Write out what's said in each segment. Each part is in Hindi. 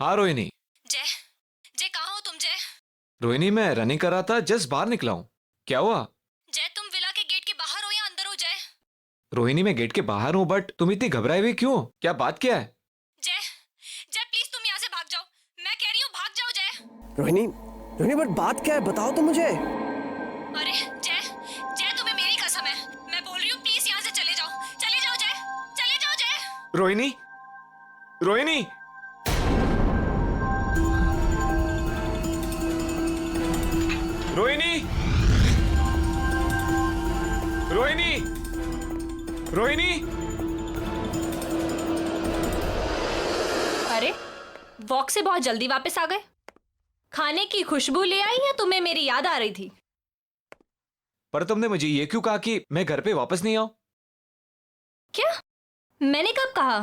हाँ रोहिणी। जय जय कहाँ हो तुम जय? रोहिणी मैं रनिंग कर रहा था, जस्ट बाहर निकला हूँ। क्या हुआ? जय तुम विला के गेट के बाहर हो या अंदर हो जय? रोहिणी मैं गेट के बाहर हूँ, बट तुम इतनी घबराई हुई क्यों? क्या बात क्या है? जय जय प्लीज तुम यहाँ से भाग जाओ, मैं कह रही हूँ भाग जाओ जय। रोहिणी, रोहिणी बट बात क्या है, बताओ तो मुझे। अरे जय जय तुम्हें मेरी कसम है, मैं बोल रही हूँ प्लीज यहाँ से चले जाओ जय, चले जाओ जय। रोहिणी, रोहिणी, रोहिणी, रोहिणी, रोहिणी। अरे वॉक से बहुत जल्दी वापस आ गए। खाने की खुशबू ले आई या तुम्हें मेरी याद आ रही थी? पर तुमने मुझे ये क्यों कहा कि मैं घर पे वापस नहीं आऊं? क्या? मैंने कब कहा?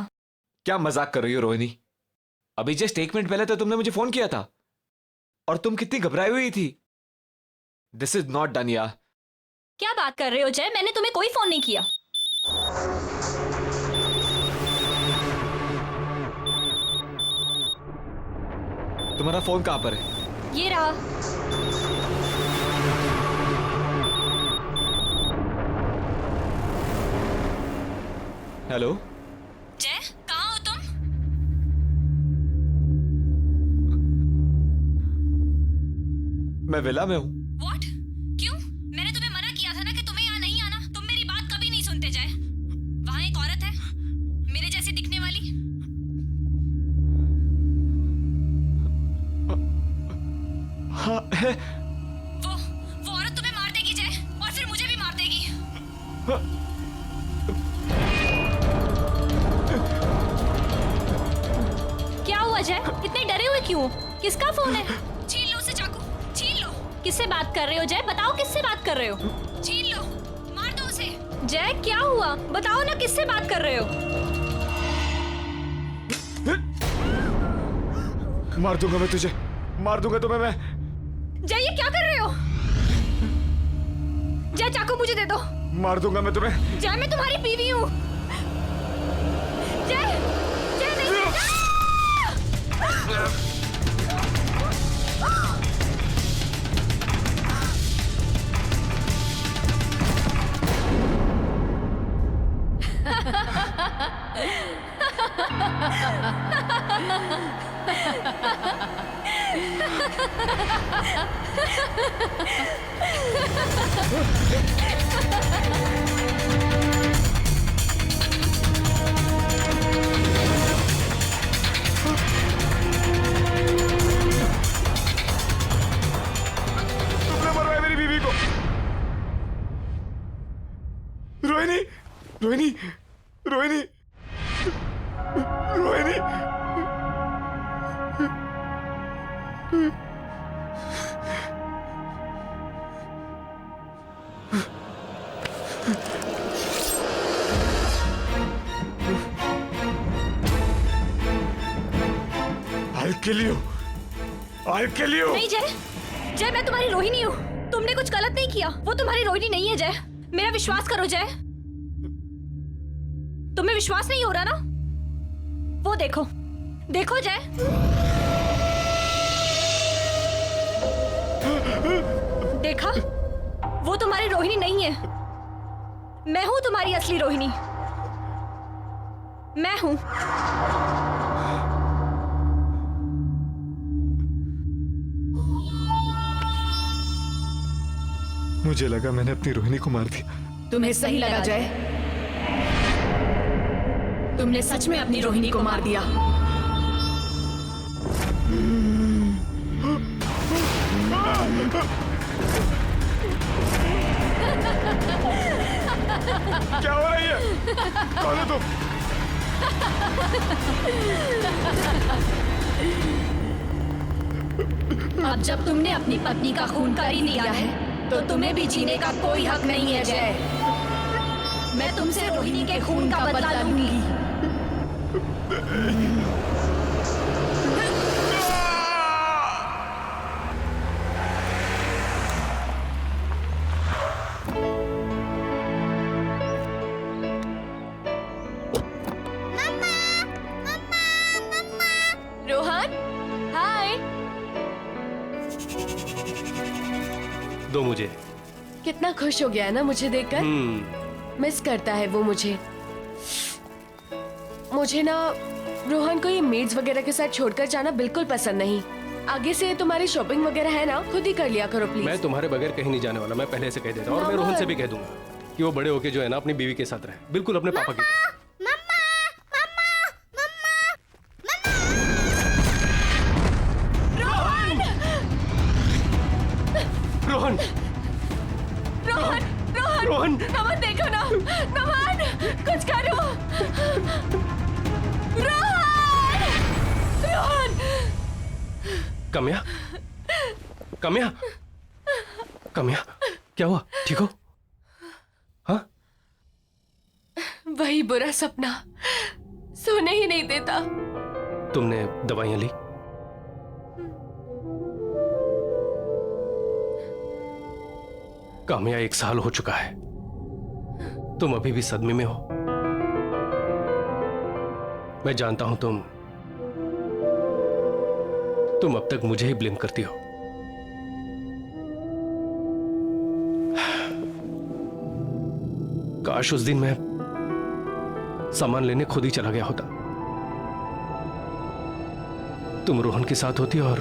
क्या मजाक कर रही हो रोहिणी? अभी जस्ट 1 मिनट पहले तो तुमने मुझे फोन किया था और तुम कितनी घबराई हुई थी। दिस इज नॉट डन यार। क्या बात कर रहे हो जय, मैंने तुम्हें कोई फोन नहीं किया। तुम्हारा फोन कहाँ पर है? ये रहा। हेलो जय कहाँ हो तुम? मैं विला में हूँ। What? क्यों? मैंने तुम्हें मना किया था ना कि तुम्हें यहाँ नहीं आना। तुम मेरी बात कभी नहीं सुनते जय। वहाँ एक औरत है, मेरे जैसी दिखने वाली। हाँ है। वो औरत तुम्हें मार देगी जय, और फिर मुझे भी मार देगी। क्या हुआ जय? इतने डरे हुए क्यों? किसका फोन है? छीन लो उसे चाकू, छीन लो। किससे बात कर रहे हो जय? बताओ किससे बात कर रहे हो? छीन लो, मार दो उसे। जय क्या हुआ? बताओ ना किससे बात कर रहे हो? मार दूंगा मैं तुझे, मार दूंगा तुम्हें मैं। जय ये क्या कर रहे हो? जय चाकू मुझे दे दो। मार दूंगा मैं तुम्हें। जय मैं तुम्हारी बीवी हूँ। जय जय नहीं। तुमने मरवाया मेरी बीवी को। Rohini, Rohini, Rohini, Rohini. I'll kill you. I'll kill you. नहीं जय, जय मैं तुम्हारी रोहिणी हूँ। तुमने कुछ गलत नहीं किया। वो तुम्हारी रोहिणी नहीं है जय। मेरा विश्वास करो जय। तुम्हें विश्वास नहीं हो रहा ना? वो देखो, देखो जय। देखा? वो तुम्हारी रोहिणी नहीं है। मैं हूं तुम्हारी असली रोहिणी। मैं हूं। मुझे लगा मैंने अपनी रोहिणी को मार दिया। तुम्हें सही लगा जय? तुमने सच में अपनी रोहिणी को मार दिया। क्या हो रही है? कौन है तुम? अब जब तुमने अपनी पत्नी का खून कर ही लिया है, तो तुम्हें भी जीने का कोई हक नहीं है जय। मैं तुमसे रोहिणी के खून का बदला लूंगी। रोहन दो मुझे। कितना खुश हो गया है ना मुझे देखकर। मिस करता है वो मुझे। मुझे ना रोहन को ये मेड्स वगैरह के साथ छोड़कर जाना बिल्कुल पसंद नहीं। आगे से तुम्हारी शॉपिंग वगैरह है ना, खुद ही कर लिया करो प्लीज। मैं तुम्हारे बगैर कहीं नहीं जाने वाला, मैं पहले से कह देता हूँ। और मैं रोहन से भी कह दूंगा कि वो बड़े होके जो है ना अपनी बीवी के साथ रहे, बिल्कुल अपने पापा की तरह। रोहन रोहन रोहन रोहन नमन देखो ना, नमन कुछ करो। रोहन रोहन कम्या, कम्या, कम्या, क्या हुआ? ठीक हो? हाँ? वही बुरा सपना सोने ही नहीं देता। तुमने दवाइयां ली? काम्या 1 साल हो चुका है, तुम अभी भी सदमे में हो। मैं जानता हूं तुम अब तक मुझे ही ब्लेम करती हो। काश उस दिन मैं सामान लेने खुद ही चला गया होता, तुम रोहन के साथ होती और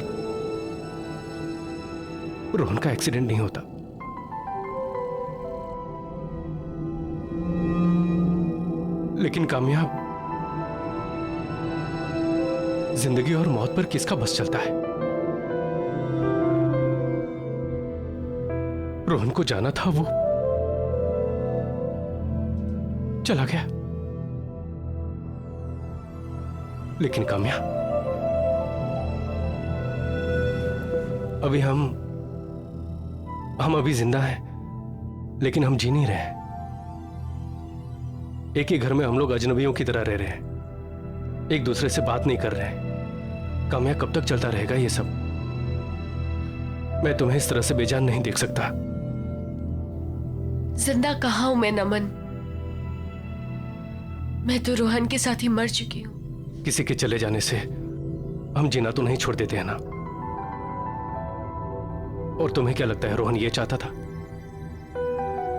रोहन का एक्सीडेंट नहीं होता। लेकिन कामयाब, जिंदगी और मौत पर किसका बस चलता है? रोहन को जाना था, वो चला गया। लेकिन काम्या, अभी हम अभी जिंदा हैं, लेकिन हम जी नहीं रहे हैं। एक ही घर में हम लोग अजनबियों की तरह रह रहे हैं, एक दूसरे से बात नहीं कर रहे हैं। काम्या, कब तक चलता रहेगा ये सब? मैं तुम्हें इस तरह से बेजान नहीं देख सकता। जिंदा कहाँ हूं मैं नमन, मैं तो रोहन के साथ ही मर चुकी हूँ। किसी के चले जाने से हम जीना तो नहीं छोड़ देते हैं ना। और तुम्हें क्या लगता है रोहन ये चाहता था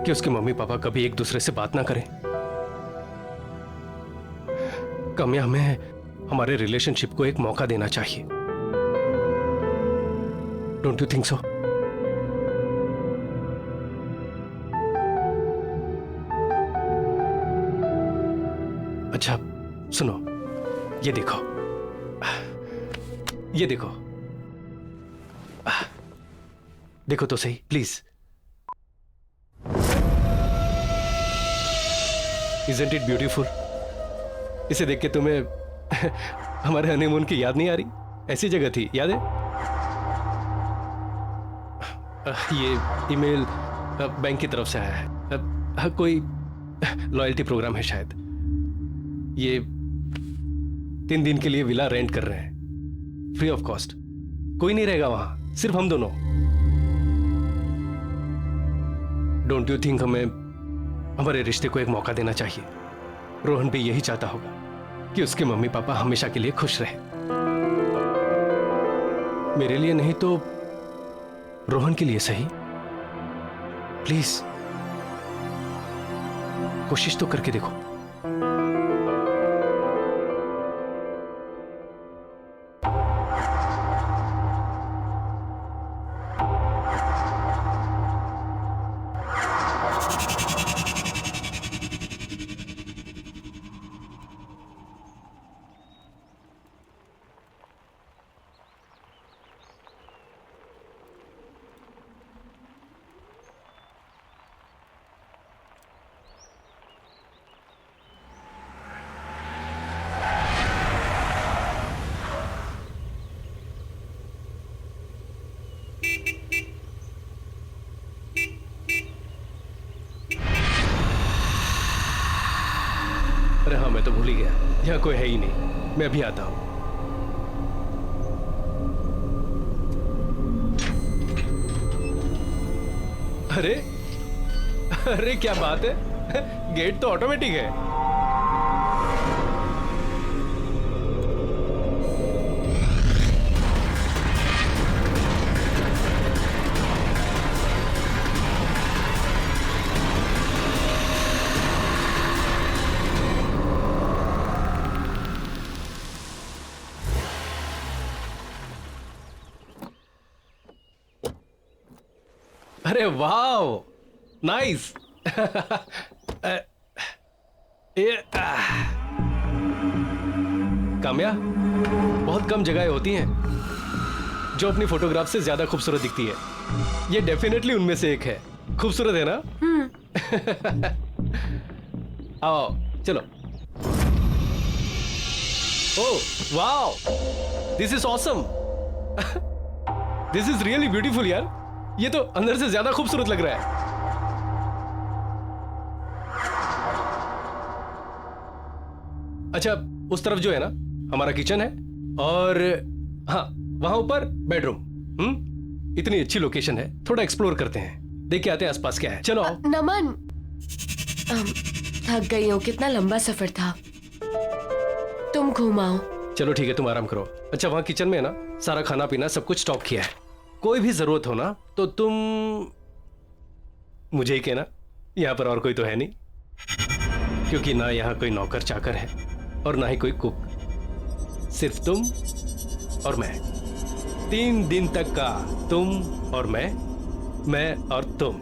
कि उसके मम्मी पापा कभी एक दूसरे से बात ना करें? काम्या, हमें हमारे रिलेशनशिप को एक मौका देना चाहिए। Don't you think so? अच्छा सुनो, ये देखो, ये देखो, देखो तो सही प्लीज। Isn't it beautiful? इसे देख के तुम्हें हमारे हनीमून की याद नहीं आ रही? ऐसी जगह थी, याद है? ये ईमेल बैंक की तरफ से आया है, कोई लॉयल्टी प्रोग्राम है शायद। ये 3 दिन के लिए विला रेंट कर रहे हैं, फ्री ऑफ कॉस्ट। कोई नहीं रहेगा वहां, सिर्फ हम दोनों। डोंट यू थिंक हमें हमारे रिश्ते को एक मौका देना चाहिए? रोहन भी यही चाहता होगा कि उसके मम्मी पापा हमेशा के लिए खुश रहे। मेरे लिए नहीं तो रोहन के लिए सही। प्लीज कोशिश तो करके देखो। अरे हाँ, मैं तो भूल ही गया, यहाँ कोई है ही नहीं। मैं अभी आता हूँ। अरे अरे क्या बात है, गेट तो ऑटोमेटिक है। अरे वाह, नाइस। काम्या, बहुत कम जगहें होती हैं जो अपनी फोटोग्राफ से ज्यादा खूबसूरत दिखती है। ये डेफिनेटली उनमें से एक है। खूबसूरत है ना? आओ चलो। Oh wow, this is awesome. This is really beautiful यार। ये तो अंदर से ज्यादा खूबसूरत लग रहा है। अच्छा, उस तरफ जो है ना हमारा किचन है, और हाँ वहां ऊपर बेडरूम। इतनी अच्छी लोकेशन है, थोड़ा एक्सप्लोर करते हैं, देख के आते हैं आसपास क्या है। चलो आओ। नमन, थक गई हूँ, कितना लंबा सफर था। तुम घुमाओ। चलो ठीक है, तुम आराम करो। अच्छा, वहां किचन में है ना सारा खाना पीना सब कुछ स्टॉक किया है। कोई भी जरूरत हो ना तो तुम मुझे ही कहना, यहाँ पर और कोई तो है नहीं, क्योंकि ना यहाँ कोई नौकर चाकर है और ना ही कोई कुक, सिर्फ तुम और मैं। 3 दिन तक का तुम और मैं और तुम।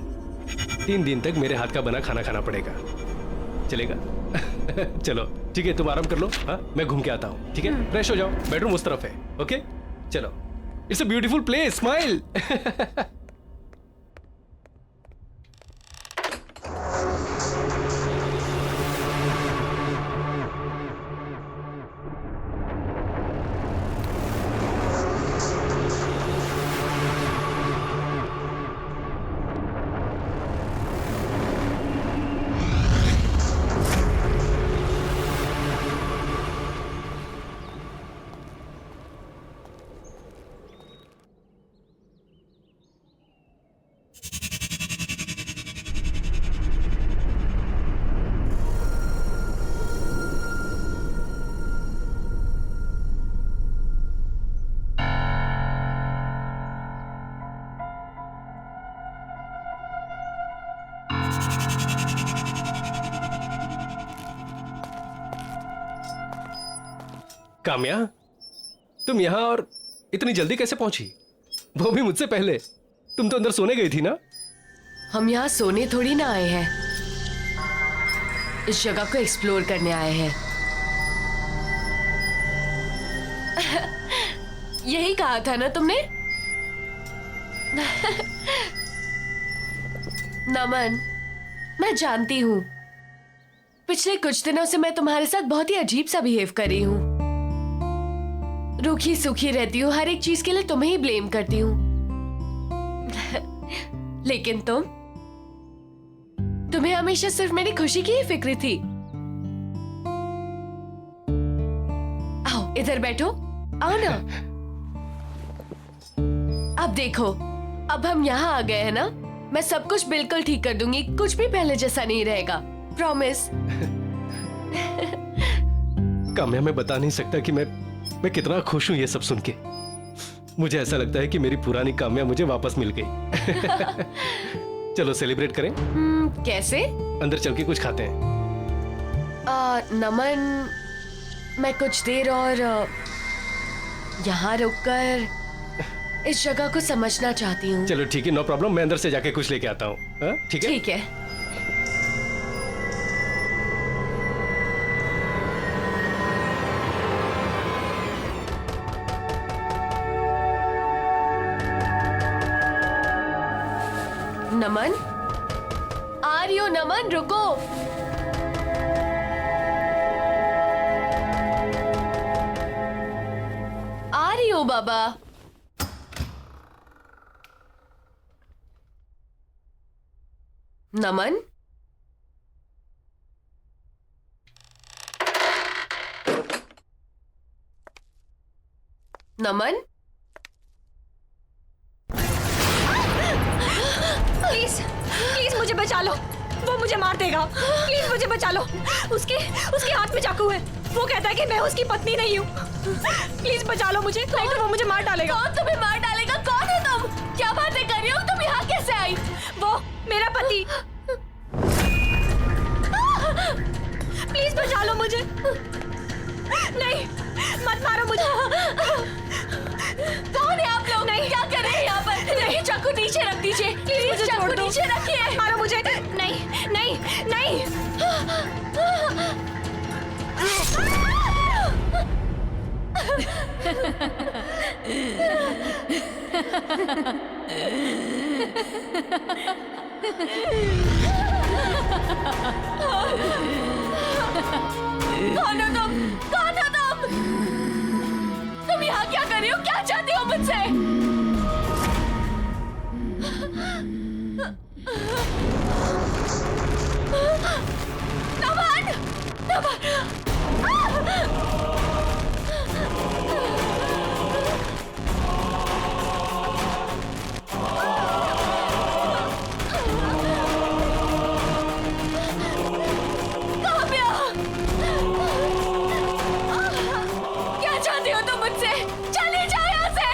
3 दिन तक मेरे हाथ का बना खाना खाना पड़ेगा, चलेगा? चलो ठीक है, तुम आराम कर लो। हाँ, मैं घूम के आता हूँ। ठीक है, फ्रेश हो जाओ, बेडरूम उस तरफ है। ओके चलो। It's a beautiful place, smile. Kamya, तुम यहाँ और इतनी जल्दी कैसे पहुंची? वो भी मुझसे पहले। तुम तो अंदर सोने गई थी ना? हम यहाँ सोने थोड़ी ना आए हैं, इस जगह को एक्सप्लोर करने आए हैं। यही कहा था ना तुमने? नमन, मैं जानती हूँ पिछले कुछ दिनों से मैं तुम्हारे साथ बहुत ही अजीब सा बिहेव कर रही हूँ। रूखी सूखी रहती हूँ, हर एक चीज के लिए तुम्हें ही ब्लेम करती हूँ। लेकिन तुम्हें हमेशा सिर्फ मेरी खुशी की ही फिक्र थी। आओ इधर बैठो, आओ ना। अब देखो, अब हम यहाँ आ गए हैं ना, मैं सब कुछ बिल्कुल ठीक कर दूंगी, कुछ भी पहले जैसा नहीं रहेगा, प्रॉमिस। काम्या, मैं बता नहीं सकता कि मैं कितना खुश हूं ये सब सुन के। मुझे ऐसा लगता है कि मेरी पुरानी काम्या मुझे वापस मिल गई। चलो सेलिब्रेट करें। कैसे? अंदर चल के कुछ खाते हैं। नमन, मैं कुछ देर और यहाँ रुककर इस जगह को समझना चाहती हूँ। चलो ठीक है, नो प्रॉब्लम, मैं अंदर से जाके कुछ लेके आता हूँ। ठीक है? ठीक है। नमन, आ रही हो? नमन रुको। आ रही हो बाबा। नमन, नमन, प्लीज प्लीज मुझे बचा लो, वो मुझे मार देगा। प्लीज मुझे बचा लो। उसके हाथ में चाकू है, वो कहता है कि मैं उसकी पत्नी नहीं हूँ। प्लीज बचा लो मुझे, नहीं तो वो मुझे मार डालेगा। कौन तुम्हें मार डालेगा? कौन है तुम? क्या बातें कर रही हो? तुम यहाँ कैसे आई? वो मेरा पति। प्लीज बचा लो मुझे। नहीं, मत मारो मुझे। कौन है आप लोग? नहीं, क्या कर रहे हैं यहाँ पर? नहीं, चाकू नीचे रख दीजिए। प्लीज मुझे नहीं नहीं। कौन हो तुम? कौन हो तुम? तुम यहाँ क्या कर रही हो? क्या चाहती हो मुझसे? नमन! नमन! काम्या! क्या चाहती हो तुम मुझसे? चली जाओ यहाँ से!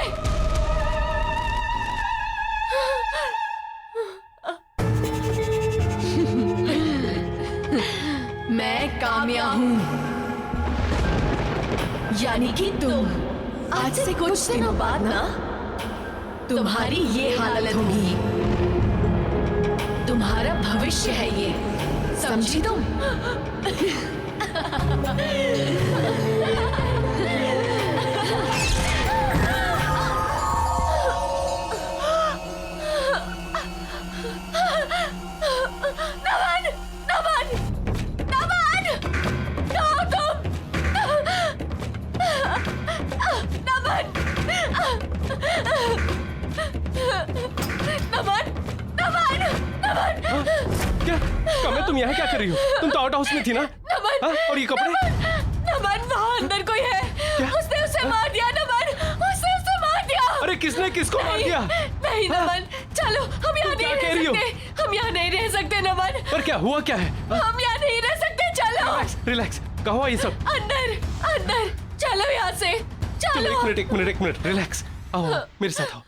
मैं काम्या हूँ, यानी कि तुम। आज से कुछ दिनों बाद ना तुम्हारी ये हालत होगी। तुम्हारा भविष्य है ये, समझी तुम? नमन! नमन! नमन! कहाँ हो तुम? नमन! नमन! नमन! नमन! क्या काम्या, तुम यहाँ क्या कर रही हो? तुम तो आउट हाउस में थी ना? नमन! हाँ? और ये कपड़े? नमन, वहाँ अंदर कोई है। उसने उसे मार दिया नमन, उसने उसे मार दिया। अरे किसने किसको मार दिया? नहीं नमन, चलो हम यहाँ क्या नहीं कह रह रही हो? सकते। हम यहाँ नहीं रह सकते नमन। पर क्या हुआ, क्या है? हम यहाँ नहीं रह सकते, चलो। रिलैक्स, कहाँ हुआ ये सब? अंदर, अंदर, चलो यहाँ से, चलो। एक मिनट, रिलैक्स। आओ मेरे साथ आओ।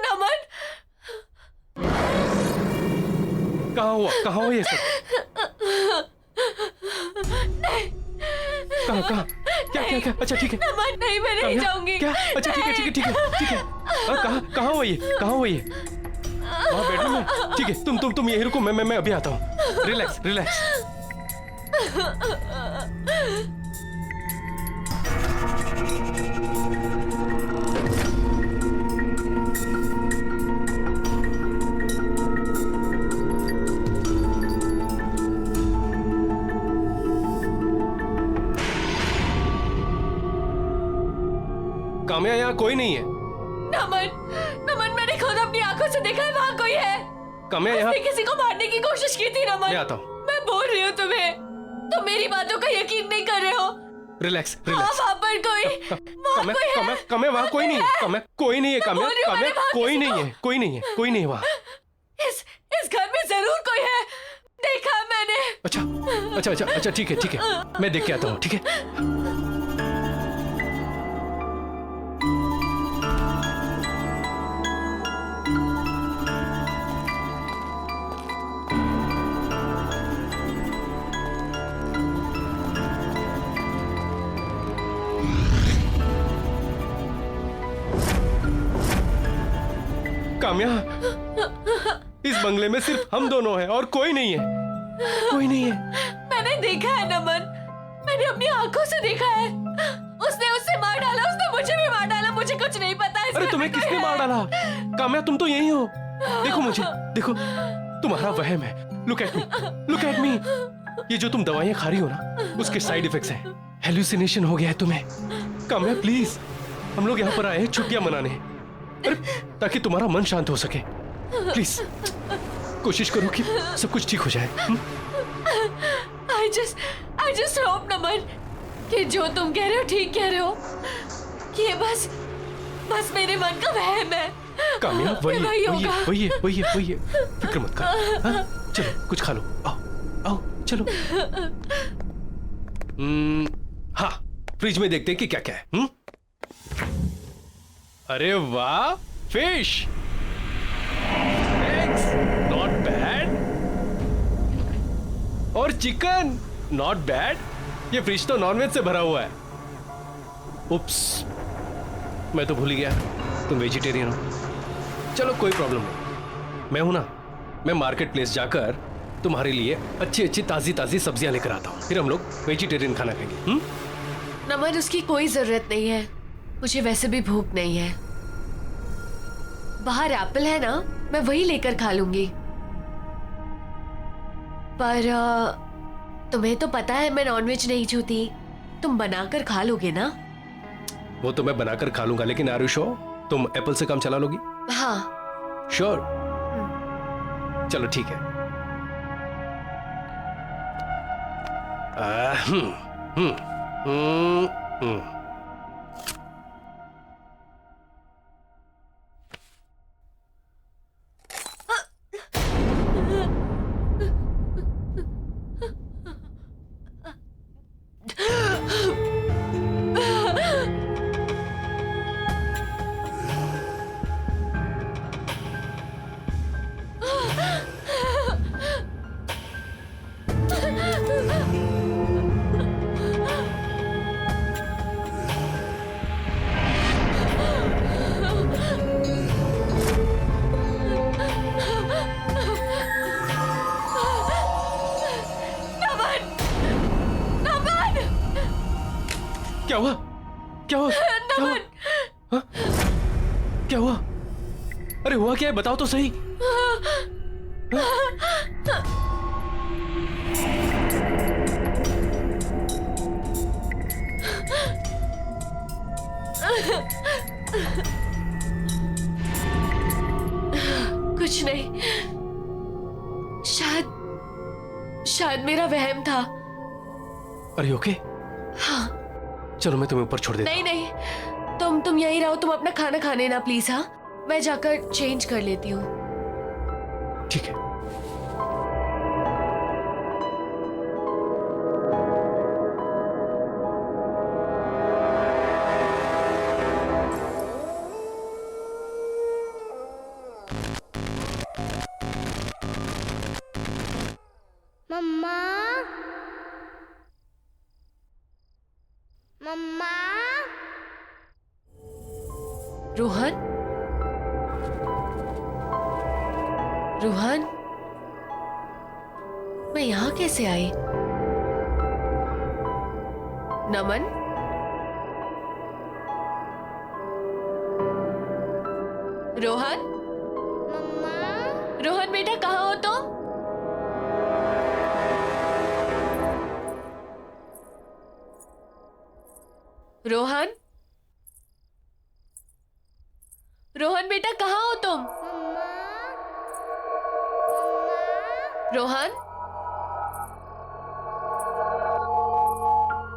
नमन, कहाँ हुआ ये सब? कहाँ? क्या? अच्छा ठीक है। नमन, नहीं, मैं नहीं जाऊंगी। क्या? अच्छा ठीक है। कहाँ हुआ ये? वहाँ बेडरूम में? ठीक है, तुम यहीं रुको, मैं अभी आता हूँ। रिलैक्स। काम्या, यहाँ कोई नहीं है। नमन, मैंने खुद अपनी आंखों से देखा है, वहाँ कोई है। काम्या, यहाँ उसने किसी को मारने की कोशिश की थी नमन। मैं आता हूँ। मैं बोल रही हूँ तुम्हें, तुम मेरी बातों का यकीन नहीं कर रहे हो। रिलैक्स। वहाँ पर कोई, वहाँ कोई है। काम्या, वहाँ कोई नहीं है। काम्या, कोई नहीं है। काम्या, बोल रही हूँ, मैंने वहाँ कोई नहीं है वहाँ। इस घर में जरूर कोई है, देखा मैंने। अच्छा, ठीक है। मैं देख के आता हूँ, ठीक है? काम्या, इस बंगले में सिर्फ हम दोनों हैं और कोई नहीं है। मैंने देखा है नमन, मैंने अपनी आंखों से देखा है। उसने उससे मार डाला, उसने मुझे भी मार डाला, मुझे कुछ नहीं पता। अरे तुम्हें किसने मार डाला? काम्या, तुम तो यही हो। देखो मुझे, देखो, तुम्हारा वहम है। Look at me. ये जो तुम दवाइयां खा रही हो ना, उसके साइड इफेक्ट्स हैं। हेलुसिनेशन हो गया है तुम्हें। काम्या प्लीज, हम लोग यहाँ पर आए हैं छुट्टियां मनाने, ताकि तुम्हारा मन शांत हो सके। प्लीज कोशिश करो कि सब कुछ ठीक हो जाए। I just hope नमन कि जो तुम कह रहे हो ठीक कह रहे हो। ये बस मेरे मन का वहम है। काम्या, वही होगा। है। फिक्र मत कर। हाँ? चलो कुछ खा लो। आओ चलो। हाँ, फ्रिज में देखते हैं कि क्या क्या है। अरे वाह, फिश, एग्स, नॉट बैड, और चिकन, नॉट बैड। ये फ्रिज तो नॉनवेज से भरा हुआ है। उप्स, मैं तो भूल ही गया तुम वेजिटेरियन हो। चलो कोई प्रॉब्लम नहीं, मैं हूं ना, मैं मार्केट प्लेस जाकर तुम्हारे लिए अच्छी अच्छी ताजी ताजी सब्जियां लेकर आता हूँ, फिर हम लोग वेजिटेरियन खाना खाएंगे। नमन, उसकी कोई जरूरत नहीं है, मुझे वैसे भी भूख नहीं है। बाहर एप्पल है ना, मैं वही लेकर खा लूंगी। पर तुम्हें तो पता है मैं नॉनवेज नहीं छूती, तुम बनाकर खा लोगे ना? वो तो मैं बनाकर खा लूंगा, लेकिन आर यू श्योर तुम एप्पल से काम चला लोगी? हाँ। श्योर? चलो ठीक है। क्या हुआ? क्या हुआ? क्या हुआ? हाँ? क्या हुआ? अरे हुआ क्या है, बताओ तो सही। कुछ नहीं, शायद मेरा वहम था। अरे ओके? हाँ। चलो मैं तुम्हें ऊपर छोड़ देता नहीं नहीं, तुम यहीं रहो, तुम अपना खाना खाने ना प्लीज। हाँ, मैं जाकर चेंज कर लेती हूँ। ठीक है। मम्मा, मम्मा। रोहन, रोहन, मैं यहाँ कैसे आई? नमन, रोहन, मम्मा, रोहन बेटा कहाँ हो तुम? रोहन, रोहन बेटा कहाँ हो तुम? रोहन,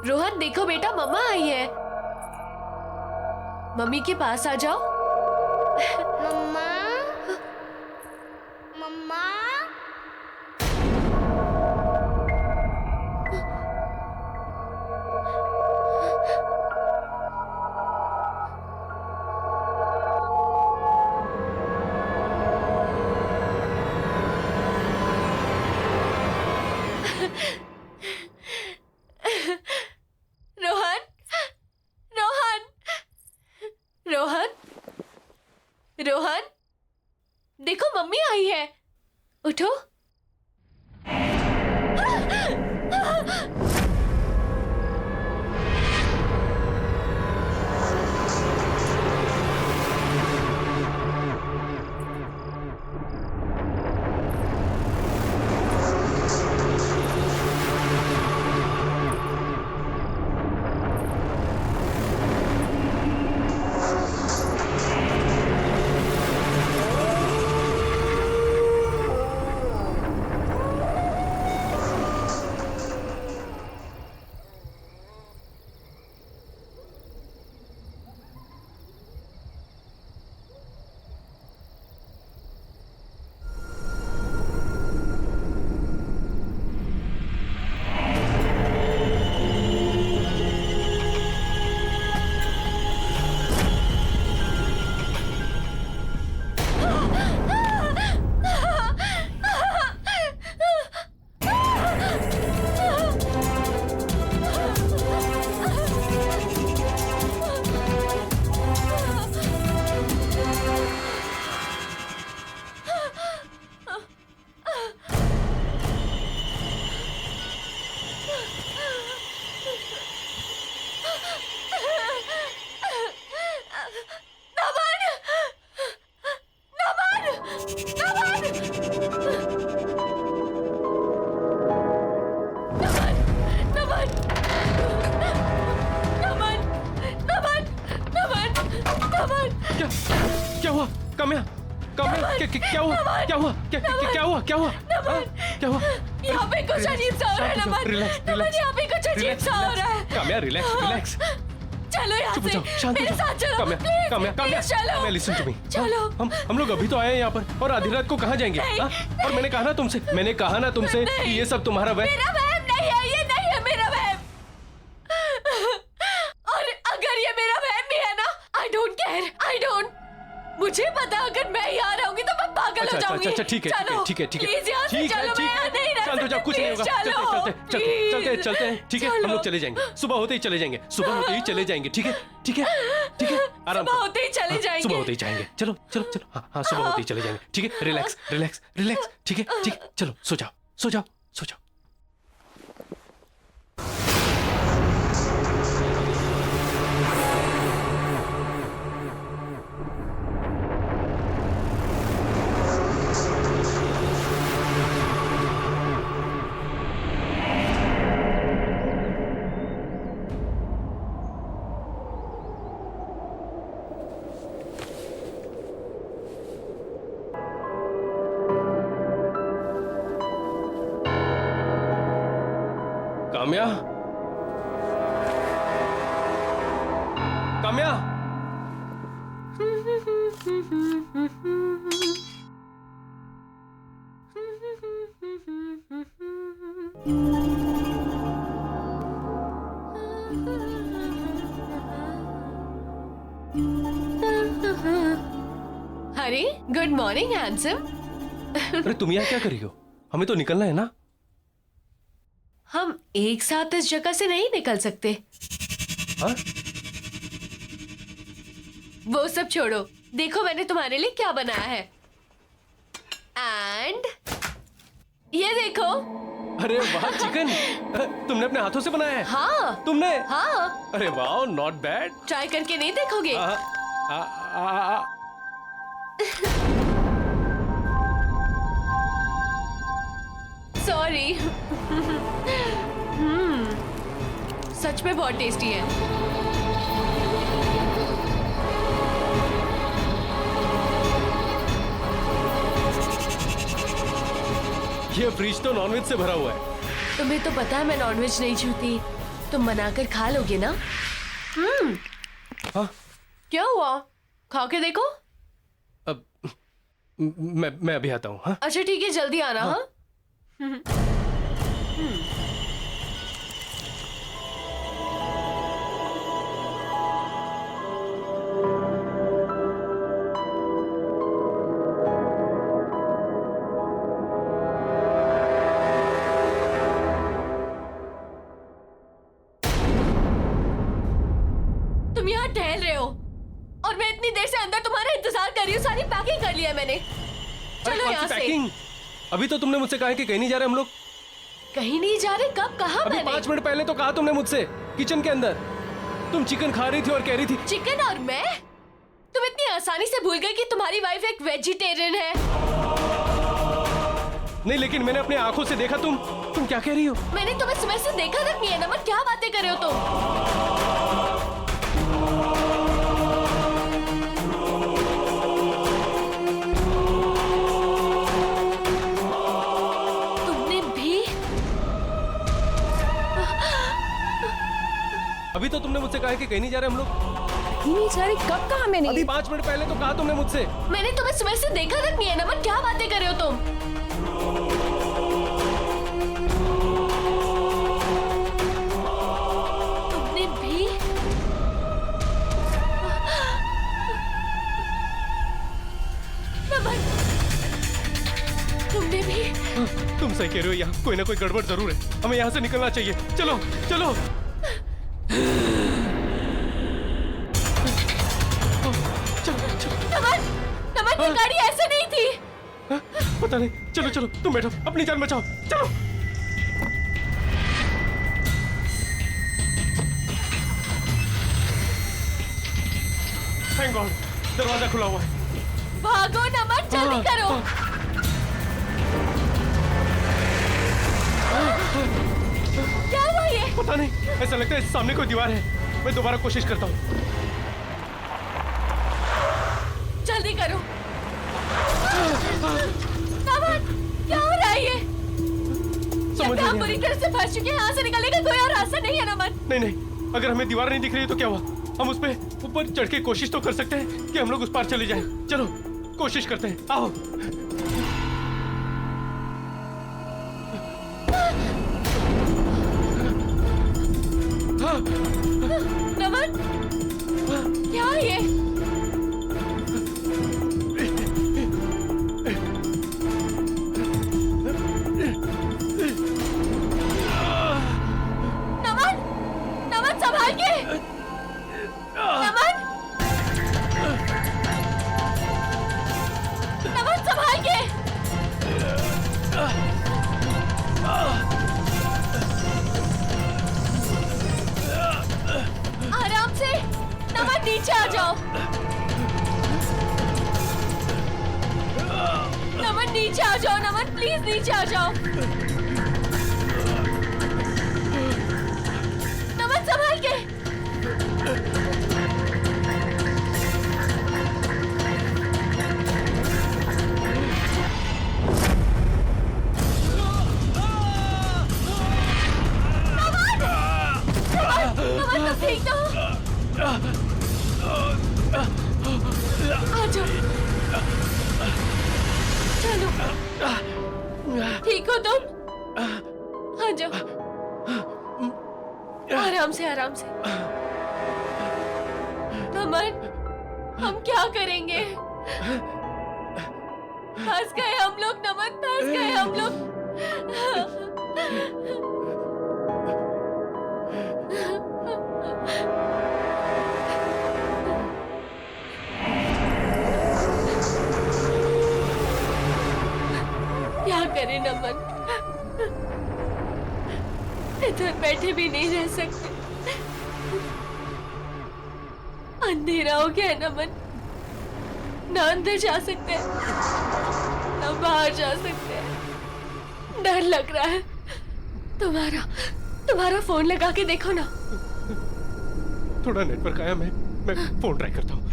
रोहन देखो बेटा, मम्मा आई है, मम्मी के पास आ जाओ। मम्मा, मम्मा। रोहन, रोहन, रोहन, रोहन, देखो मम्मी आई है, उठो। क्या हुआ क्या हुआ क्या हुआ क्या हुआ क्या हुआ? यहाँ पे कुछ अजीब सा हो रहा है नमन। रिलैक्स नमन, यहाँ पे कुछ अजीब सा हो रहा है। Kamya relax relax. चलो यहाँ चुप हो से, जाओ, शांत हो मेरे जाओ। साथ चलो। काम्या प्लीज, काम्या काम्या प्लीज चलो। Kamya, listen to me. चलो। हम लोग अभी तो आए हैं यहाँ पर और आधी रात को कहाँ जाएंगे? नहीं, हाँ? और मैंने कहा ना तुमसे कि ये सब तुम्हारा वह। मेरा वहम नहीं है, ये नहीं है मेरा वहम। और अगर ये मेरा वहम भी है ना, I don't care, I don't. मुझे पता अगर मैं यहाँ रहूंगी तो मैं पागल हो जाऊंगी। अच्छा ठीक है चलो, ठीक है प्लीज यहाँ से चलो, मैं यहाँ नहीं रह शांत हो जाओ, सकती, कुछ नहीं होगा। प्लीज चलो, चलते हैं ठीक है, हम लोग चले जाएंगे। सुबह होते ही चले जाएंगे, सुबह होते ही चले जाएंगे। ठीक है ठीक है ठीक है, आराम सुबह करो। होते ही चले हाँ, जाएंगे। सुबह होते ही जाएंगे। चलो चलो चलो, हाँ सुबह होते ही चले जाएंगे। ठीक है, रिलैक्स रिलैक्स रिलैक्स। ठीक है, चलो सो जाओ सो जाओ सो जाओ। काम्या काम्या अरे गुड मॉर्निंग हैंडसम। अरे तुम यहाँ क्या कर रही हो? हमें तो निकलना है ना। हम एक साथ इस जगह से नहीं निकल सकते। हाँ? वो सब छोड़ो, देखो मैंने तुम्हारे लिए क्या बनाया है। एंड ये देखो। अरे वाह, चिकन तुमने अपने हाथों से बनाया है? हाँ तुमने? हाँ, अरे वाह, नॉट बैड। ट्राई करके नहीं देखोगे? सॉरी। सच में बहुत टेस्टी है। ये फ्रिज तो नॉनवेज से भरा हुआ है। तुम्हें तो पता है मैं नॉनवेज नहीं छूती, तुम बनाकर खा लोगे ना? हाँ? क्या हुआ, खा के देखो। अब मैं अभी आता हूँ। हाँ? अच्छा ठीक है, जल्दी आना। हाँ, तुम यहाँ टहल रहे हो और मैं इतनी देर से अंदर तुम्हारा इंतजार कर रही हूँ। सारी पैकिंग कर लिया है मैंने। अरे चलो कौन यहाँ सी से। पैकिंग? अभी तो तुमने मुझसे कहा है कि कहीं नहीं जा रहे हम लोग। कहीं नहीं जा रहे? कब कहा अभी मैंने? 5 मिनट पहले तो कहा तुमने मुझसे, किचन के अंदर। तुम चिकन खा रही थी और कह रही थी। चिकन और मैं? तुम इतनी आसानी से भूल गए कि तुम्हारी वाइफ एक वेजिटेरियन है। नहीं, लेकिन मैंने अपनी आंखों से देखा। तुम क्या कह रही हो? मैंने तुम्हें सुबह से देखा तक नहीं है नमन, क्या बातें कर रहे हो तुम? तुमने भी? अभी तो तुमने मुझसे कहा है कि कहीं नहीं जा रहे हम लोग। नहीं जा रही, कब कहा मैंने? अभी 5 मिनट पहले तो कहा तुमने मुझसे। मैंने तुम्हें सुबह से देखा तक नहीं है नमन, क्या बातें कर रहे हो तुम? तुमने भी? नमन, तुमने भी? तुम सही कह रहे हो, यहाँ कोई ना कोई गड़बड़ जरूर है। हमें यहाँ से निकलना चाहिए। चलो चलो। नमन, नमन ये गाड़ी ऐसे नहीं थी। पता नहीं। चलो चलो, तुम बैठो, अपनी जान बचाओ। चलो। थैंक गॉड, दरवाजा खुला हुआ है। भागो नमन, जल्दी करो। क्या हुआ ये? पता नहीं, ऐसा लगता है सामने कोई दीवार है। मैं दोबारा कोशिश करता हूँ। जल्दी करो। हम बुरी तरह से फंस चुके हैं, यहाँ से निकलने का कोई और रास्ता नहीं है नमन। नहीं नहीं, अगर हमें दीवार नहीं दिख रही है तो क्या हुआ, हम उस पे ऊपर चढ़ के कोशिश तो कर सकते हैं कि हम लोग उस पार चले जाएं। चलो कोशिश करते हैं, आओ। नमन, क्या है ये? नमन, नमन संभाल के। नमन, नमन संभाल के। आराम से। नमन नीचे आ जाओ। नमन नीचे आ जाओ, नमन प्लीज नीचे आ जाओ। नमन संभाल के। नमन तुम ठीक तो हो? आ जाओ, चलो। ठीक हो तुम? आ जाओ, आराम से आराम से। नमन, हम क्या करेंगे? फंस गए हम लोग नमन, फंस गए हम लोग। क्या करें नमन, इधर बैठे भी नहीं रह सकते। अंधेरा हो गया है नमन, ना अंदर जा सकते हैं ना बाहर जा सकते हैं। डर लग रहा है। तुम्हारा फोन लगा के देखो ना। थोड़ा नेटवर्क आया, मैं फोन ट्राई करता हूँ।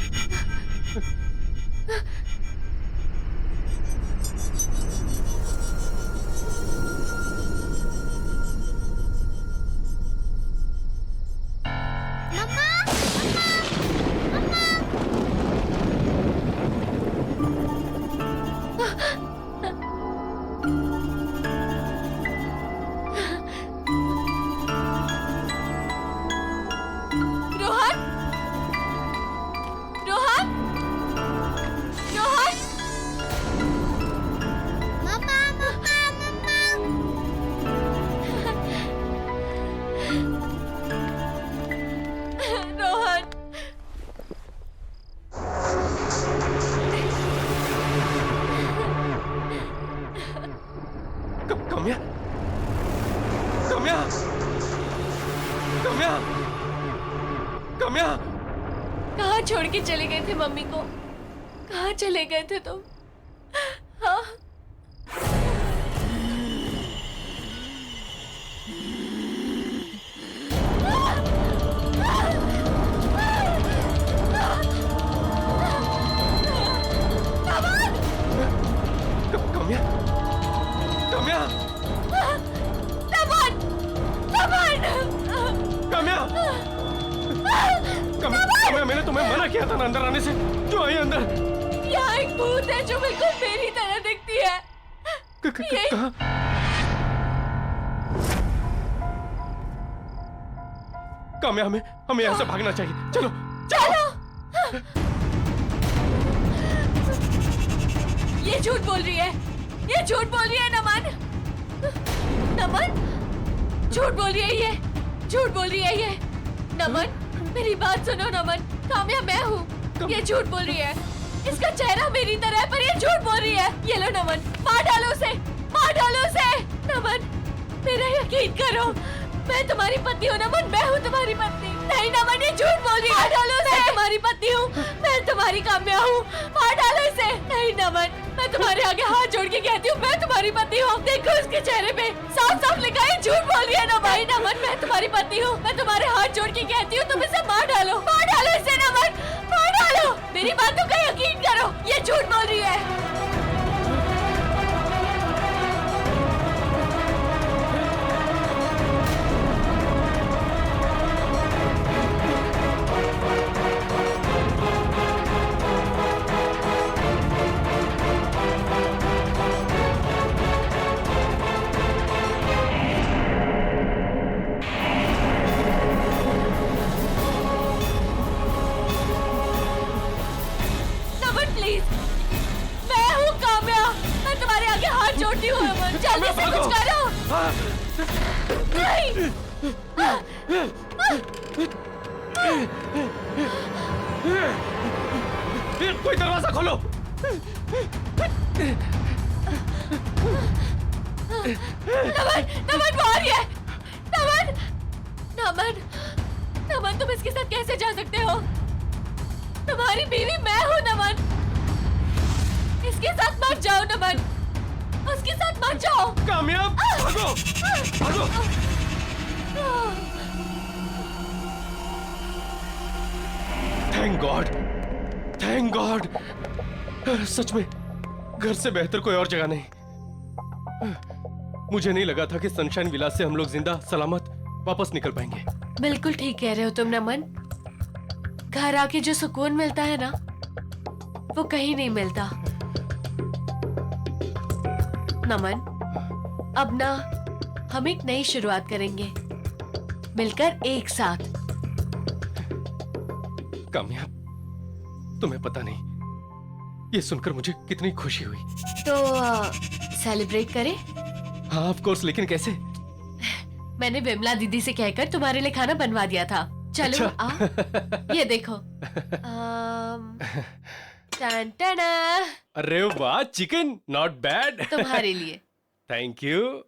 रोहन, रोहन, रोहन, मम्मा मम्मा मम्मा। रोहन, काम्या, काम्या, काम्या, काम्या। कहाँ छोड़ के चले गए थे मम्मी को? कहाँ चले गए थे तुम? हाँ? काम्या, काम्या, नमन, नमन, काम्या, काम्या, मैंने तुम्हें मना किया था ना अंदर आने से। क्यों आई अंदर? यहाँ एक भूत है जो बिल्कुल मेरी तरह दिखती है। ये कहाँ? काम्या, हमें यहाँ से भागना चाहिए। चलो चलो। ये झूठ बोल रही है, ये झूठ बोल रही है नमन। नमन, झूठ बोल रही है ये, झूठ बोल रही है ये। नमन, मेरी बात सुनो नमन, काम्या मैं हूँ। ये झूठ बोल रही है, इसका चेहरा मेरी तरह है पर ये झूठ बोल रही है। ये लो नमन, मार डालो उसे, मार डालो उसे। नमन, मेरा यकीन करो, मैं तुम्हारी पत्नी हूँ नमन, मैं हूँ तुम्हारी पत्नी। नहीं नमन, ये झूठ बोल रही है। मार डालो उसे। मैं तुम्हारी पत्नी हूँ, मैं तुम्हारी काम्या हूँ। मार डालो इसे। नहीं नमन, मैं तुम्हारे आगे हाथ जोड़ के कहती हूँ मैं तुम्हारी पत्नी हूँ। देखो उसके चेहरे पे साफ साफ लिखा है झूठ बोल रही है नमन। नहीं नमन, मैं तुम्हारी पत्नी हूँ, मैं तुम्हारे हाथ जोड़ के कहती हूँ तुम इसे मार डालो, मार डालो इसे नमन, मार डालो। मेरी बातों का यकीन करो, ये झूठ बोल रही है। कोई दरवाजा खोलो। नमन, नमन वो आ रही है। नमन, नमन, नमन तुम इसके साथ कैसे जा सकते हो? तुम्हारी बीवी मैं हूँ नमन। इसके साथ मत जाओ नमन, उसके साथ मत जाओ। कामयाब, भागो, भागो। Thank God, thank God. सच में घर से बेहतर कोई और जगह नहीं। मुझे नहीं लगा था कि सनशाइन विलास से हम लोग जिंदा सलामत वापस निकल पाएंगे। बिल्कुल ठीक कह रहे हो तुम नमन। घर आके जो सुकून मिलता है ना, वो कहीं नहीं मिलता। नमन, अब ना हम एक नई शुरुआत करेंगे, मिलकर एक साथ। कामयाब, तुम्हें पता नहीं ये सुनकर मुझे कितनी खुशी हुई। तो सेलिब्रेट करें? हाँ ऑफ कोर्स, लेकिन कैसे? मैंने विमला दीदी से कहकर तुम्हारे लिए खाना बनवा दिया था। चलो अच्छा। आओ, ये देखो। टन टना, अरे वाह, चिकन नॉट बैड। तुम्हारे लिए। Thank you.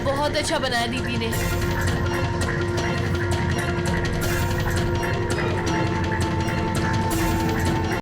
बहुत अच्छा बनाया दीदी ने।